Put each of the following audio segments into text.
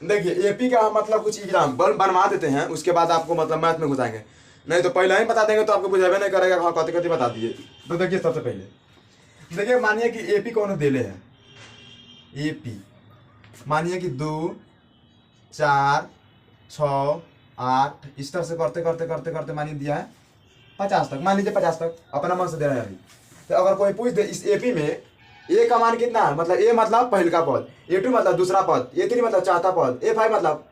देखिए एपी का मतलब कुछ एग्जाम्पल बनवा देते हैं, उसके बाद आपको मतलब मैथ में घुसाएंगे, नहीं तो पहले ही बता देंगे तो आपको बुझेबे नहीं करेगा। हाँ कति कति बता दिए। तो देखिए सबसे पहले देखिए मानिए कि एपी कौन देले है, एपी मानिए कि 2 4 6 8 इस तरह से करते करते करते करते मानिए दिया है 50 तक, मान लीजिए 50 तक अपना मन से दे रहा है अभी। तो अगर कोई पूछ दे इस एपी में ए का मान कितना है, मतलब ए मतलब पहल का पद, ए2 मतलब दूसरा पद, ए3 मतलब चौथा पद, ए5 मतलब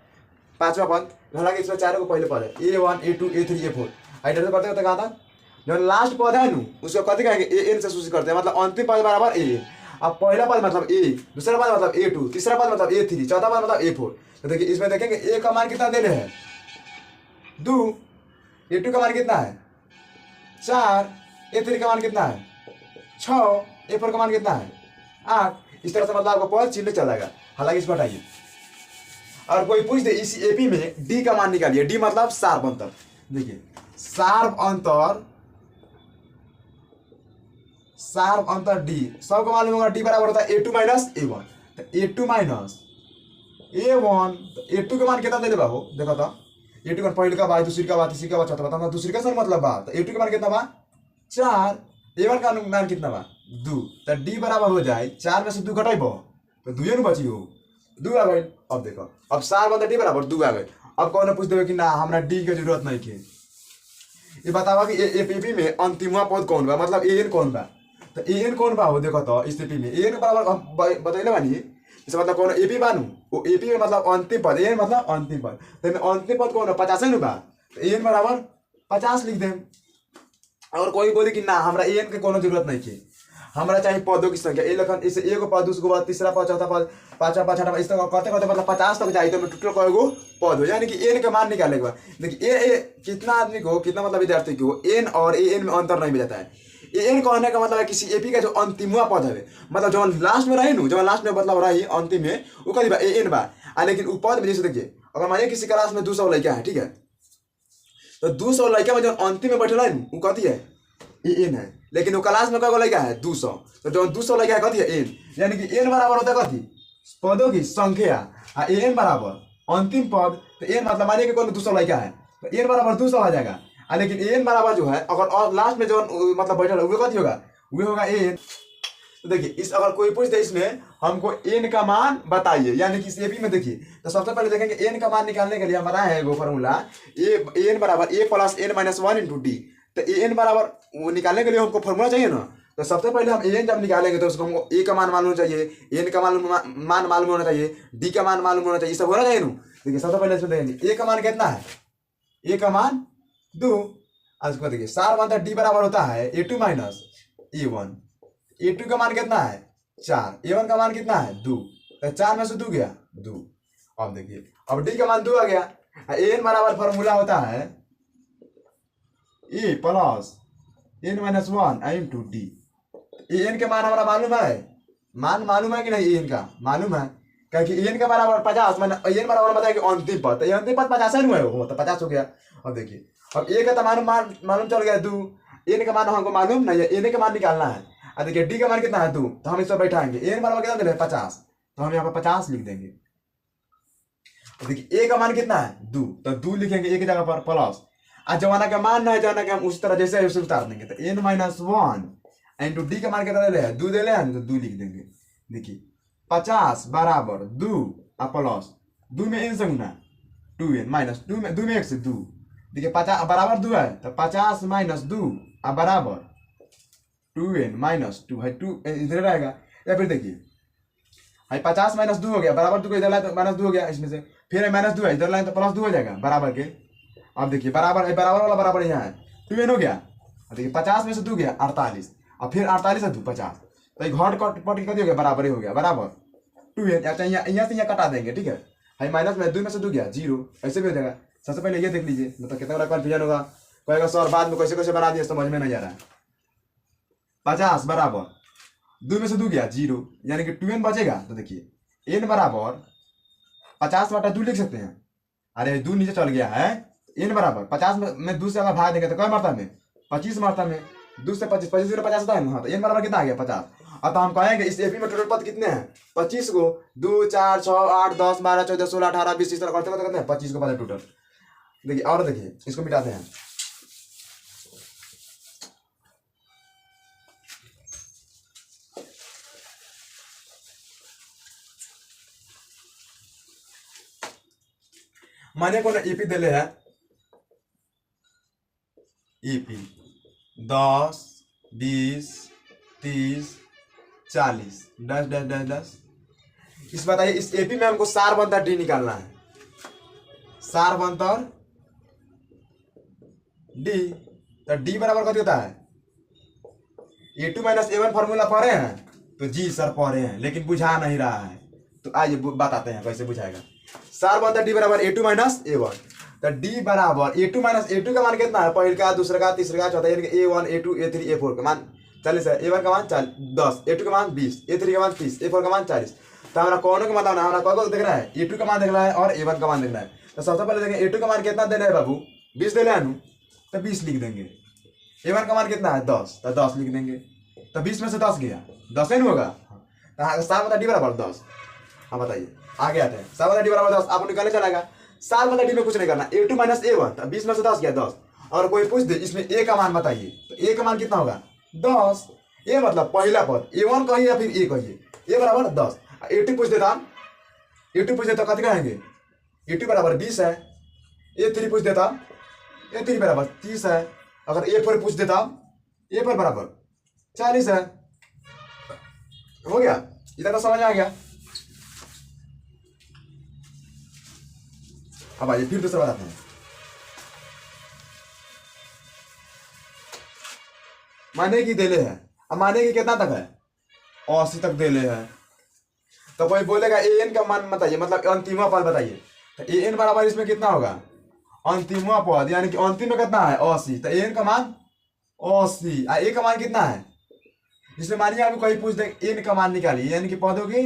पांचवा पद, हालांकि इसमें चारों को पहले पद है, ए1 ए2 ए3 ए4। ऐसे करते करते कहा था जो लास्ट पद है नु उसको कथी कहेंगे, ए एन से सूचित करते हैं, मतलब अंतिम पद बराबर ए। अब पहला पद मतलब ए, दूसरा पद मतलब ए2, तीसरा पद मतलब ए3, चौथा पद मतलब ए4। तो देखिए इसमें देखेंगे ए का मान कितना दे रहे हैं 2, ए2 का मान कितना है 4, ए3 का मान कितना है 6, ए4 का मान कितना है 8। इस तरह से मतलब आपका पद चिल्ले चलेगा। हालांकि इसको हटाइए। और कोई पूछ दे इस एपी में डी का मान निकालिए, डी मतलब शार्प अंतर। देखिए शार्प अंतर डी सबको मालूम होगा, डी बराबर होता है ए2 माइनस ए1। तो ए2 माइनस ए1, तो ए2 का मान कितना दे देबा हो, देखो तो ए2 का पहले का बा, दूसरी का बा, तीसरी का बा, चौथा बा, तो दूसरी का सर मतलब बा, तो ए2 का मान कितना बा 4, ए1 का मान कितना बा 2। तो डी बराबर हो जाए 4 में से 2 घटाइबो तो 2 बची हो, 2 आ गई। अब देखो अब शार्प अंतर डी बराबर 2 आ गई। अब कौन पूछ देवे कि ना हमरा डी की जरूरत नहीं के, ये बतावा कि एपी में अंतिमवा पद कौन बा, मतलब एन कौन बा। तो एन कौन बा हो, देखो तो इस एपी में एन बराबर बतैले बानी, जैसे मतलब कौन एपी बानू वो एपी में मतलब अंतिम पद, एन मतलब अंतिम पद, तो अंतिम पद कौन है 50 नु बा, तो एन बराबर 50 लिख देम। और कोई बोले कि ना हमरा एन के कोनो जरूरत नहीं के, हमरा चाहिए पदों की संख्या, ए लखन इसे एगो पद, दूसरा पद, तीसरा पद, चौथा पद, पांचवा पद, छठा पद, इस तरह करते करते मतलब 50 तक जाए तो टोटल कएगो पद हो, यानी कि एन का मान निकालने के बाद देखिए ए कितना आदमी को, कितना मतलब विद्यार्थी को एन और एन में अंतर नहीं मिल जाता है। एन कहने का मतलब है किसी एपी का जो अंतिमवा पद है, मतलब जो लास्ट में रही नु, जो लास्ट में मतलब रही अंतिम में वो कथी बा एन बा। लेकिन उ पद में जैसे देखिए अगर मानिए किसी क्लास में 200 लड़का है, ठीक है, तो 200 लड़का में जो अंतिम में बैठल है वो कथी है एन है, लेकिन वो क्लास में कगो लड़का है 200, तो जो 200 लड़का है कथी है एन, यानी कि एन बराबर होता है कथी पदों की संख्या, एन बराबर अंतिम पद। तो एन मतलब मानिए कि कौन 200 लड़का है तो एन बराबर 200 आ जाएगा। लेकिन एन बराबर जो है अगर लास्ट में जो मतलब बैठल है वो कथी होगा, वो होगा एन। तो देखिए इस अगर कोई पूछ दे इसमें हमको एन का मान बताइए, यानी कि इस एपी में देखिए तो सबसे पहले देखेंगे एन का मान निकालने के लिए हमारा है वो फॉर्मूला एन बराबर a plus n minus 1 into d. तो एन बराबर वो निकालने के लिए हमको फॉर्मूला चाहिए ना, तो सबसे पहले हम एन जब निकालेंगे तो उसको हमको ए का मान मालूम होना चाहिए, एन का मान मालूम होना चाहिए, डी का मान मालूम होना चाहिए, सब होना चाहिए ना। देखिए सबसे पहले इसमें देखेंगे ए का मान कितना है, ए का मान 2। आज उसको देखिए शार्प अंतर डी बराबर होता है ए2 माइनस ए1। ए2 का मान कितना है 4, ए1 का मान कितना है 2, तो 4 में से 2 गया 2। अब देखिए अब डी का मान 2 आ गया। एन बराबर फॉर्मूला होता है a plus n minus 1 into d. N के मान हमारा मालूम है, मान मालूम है कि नहीं, एन का मालूम है, क्योंकि एन के बराबर 50 मैंने एन बराबर बताया कि अंतिम पद, तो अंतिम पद 50 है हो तो 50 हो गया। अब देखिए अब ए का तो मालूम चल गया 2, एन का मान हमको मालूम नहीं है, एन का मान निकालना है। अब देखिए डी का मान कितना है 2, तो हम इस पर बैठाएंगे, एन बराबर कितना दे रहे हैं 50, तो हम यहाँ पर 50 लिख देंगे। अब देखिए ए का मान कितना है 2, तो 2 लिखेंगे एक जगह पर प्लस, आज जमाना का मान है जमाना के हम उस तरह जैसे उसे उतार देंगे, तो एन माइनस 1 इंटू डी का मान कितना ले 2 दे ले तो 2 लिख देंगे। देखिए 50 बराबर 2 प्लस 2 में एन से गुना 2n माइनस 2 में 1 से 2। देखिए 50 बराबर 2 है तो 50 माइनस 2 बराबर 2n माइनस 2 है, 2 इधर रहेगा। या फिर देखिए भाई 50 माइनस 2 हो गया बराबर 2 को इधर लाए तो माइनस 2 हो गया, इसमें से फिर माइनस 2 है इधर लाए तो प्लस 2 हो जाएगा बराबर के। अब देखिए बराबर वाला बराबर यहाँ है 2n हो गया। अब देखिए 50 में से 2 गया 48, और फिर 48 है 2 50, तो एक घट पट कर दिया बराबर ही हो गया बराबर 2n। अच्छा यहाँ से यहाँ कटा देंगे, ठीक है भाई माइनस में 2 में से 2 गया 0, ऐसे भी हो जाएगा। सबसे पहले ये देख लीजिए, मतलब कितना बड़ा कन्फ्यूजन होगा, कहेगा सर बाद में कैसे कैसे बना दिया समझ में नहीं आ रहा है। 50 बराबर 2 में से 2 गया 0, यानी कि 2n बचेगा। तो देखिए n बराबर 50 बटा 2 लिख सकते हैं, अरे 2 नीचे चल गया है, n बराबर 50 में 2 से अगर भाग देंगे तो क्या मात्रा में 25 मात्रा में 2 से 25 25 50 होता है ना, तो n बराबर कितना आ गया 50। अतः हम कहेंगे इस एपी में टोटल पद कितने हैं 25 को 2 4 6 8 10 12 14 16 18 20 इस तरह करते करते कितने हैं 25 को पद है टोटल। देखिए और देखिए इसको मिटाते हैं। माने को ईपी दिले है ईपी 10 20 30 40 10 10 10 10। इस बताइए इस एपी में हमको सार बनतर डी निकालना है। सार बनतर डी तो डी बराबर कत होता है A2 माइनस A1 फॉर्मूला पढ़े हैं तो जी सर पढ़े हैं लेकिन बुझा नहीं रहा है तो आइए बताते हैं कैसे बुझाएगा। सार बनता डी बराबर A2 माइनस A1 तो डी बराबर A2 माइनस A2 का मान कितना है पहले का दूसरे का तीसरे का चौथा यानी A1 A2 A3 A4 का मान 40 है। A1 का मान 10 A2 का मान 20 A3 का मान 30 A4 का मान 40। तो हमारा कौन का मतलब हमारा कौन देख रहा है A2 का मान देख रहा है और A1 का मान देख रहा है। तो सबसे पहले देखेंगे A2 का मान कितना देना है बाबू 20 देना है तो 20 लिख देंगे। A1 का मान कितना है 10 तो 10 लिख देंगे। तो 20 में से 10 गया 10 नहीं होगा तो सार बता डी बराबर 10। हाँ बताइए आगे आते हैं। सार बता डी बराबर 10 आपको निकालने चलेगा। सार बता डी में कुछ नहीं करना A2 माइनस A1 तो 20 में से 10 गया 10 और कोई पूछ दे इसमें A का मान बताइए तो A का मान कितना होगा 10। A मतलब पहला पद A1 कहिए या फिर A कहिए A बराबर 10। A2 पूछ देता A2 पूछ देता कत कहेंगे A2 बराबर 20 है। A3 पूछ देता A3 बराबर 30 है। अगर A4 पूछ देता A4 बराबर 40 है। हो गया इतना तो समझ आ गया। अब आइए फिर दूसरा बताते हैं। माने की देले है अब माने की कितना तक है 80 तक देले है। तो कोई बोलेगा an का मान बताइए मतलब अंतिम पद बताइए तो an बराबर इसमें कितना होगा अंतिम पद यानी कि अंतिम में कितना है 80 तो an का मान 80 a का मान कितना है जिसमें मानिए आपको कहीं पूछ दें n का मान निकालिए यानी कि पदों की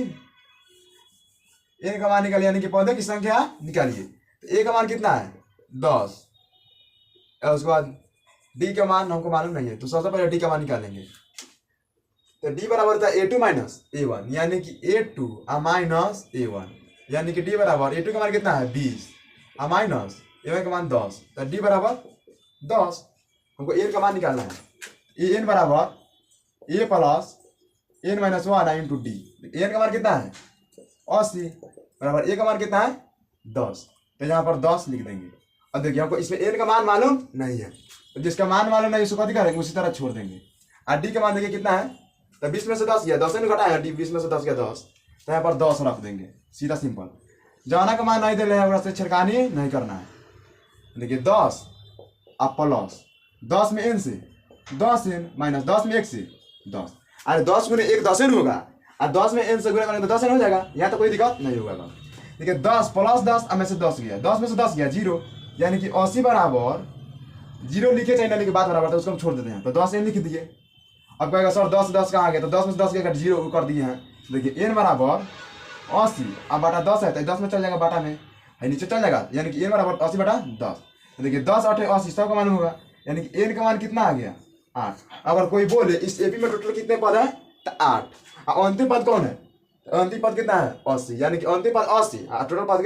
n का मान निकालिए यानी कि पदों की संख्या निकालिए। तो a का मान कितना है 10 और उसके बाद d का मान हमको मालूम नहीं है तो सबसे पहले d का मान निकालेंगे। तो d बराबर होता है A2 माइनस A1 यानी कि A2 माइनस A1 यानी कि d बराबर A2 का मान कितना है 20 माइनस A1 का मान 10 तो d बराबर 10। हमको n का मान निकालना है an बराबर a plus n minus 1 into D. n का मान कितना है 80 बराबर a का मान कितना है 10 तो यहाँ पर 10 लिख देंगे। अब देखिए हमको इसमें n का मान मालूम नहीं है तो जिसका मान मालूम नहीं उसको कथी करेंगे उसी तरह छोड़ देंगे। और डी का मान देखिए कितना है तो 20 में से 10 गया 10 नहीं घटाया डी 20 में से 10 गया 10 तो यहाँ पर 10 रख देंगे सीधा सिंपल। जाना का मान नहीं दे रहे हैं से छिड़कानी नहीं करना है। देखिए 10 अब प्लस 10 में n से 10n माइनस 10 में 1 से 10 अरे 10 गुने 1 10 n होगा और 10 में n से गुणा करेंगे तो 10 n हो जाएगा। यहाँ तो कोई दिक्कत नहीं होगा। देखिए 10 प्लस 10 में से 10 गया 10 में से 10 गया 0 यानी कि 80 बराबर 0 लिखे चाहे ना लिखे बात बराबर तो उसको हम छोड़ देते हैं तो 10 n लिख दिए। अब कहेगा सर 10 10 कहाँ गया तो 10 में से 10 गया 0 कर दिए हैं। देखिए n बराबर 80 अब बटा 10 है तो 10 में चल जाएगा बाटा में है नीचे चल जाएगा यानी कि n बराबर 80 बटा 10। देखिए 10 8 80 सबका मालूम होगा यानी कि n का मान कितना आ गया 8। अगर कोई बोले इस एपी में टोटल कितने पद है तो 8 और अंतिम पद कौन है अंतिम पद कितना है 80 यानी कि अंतिम पद 80 और टोटल पद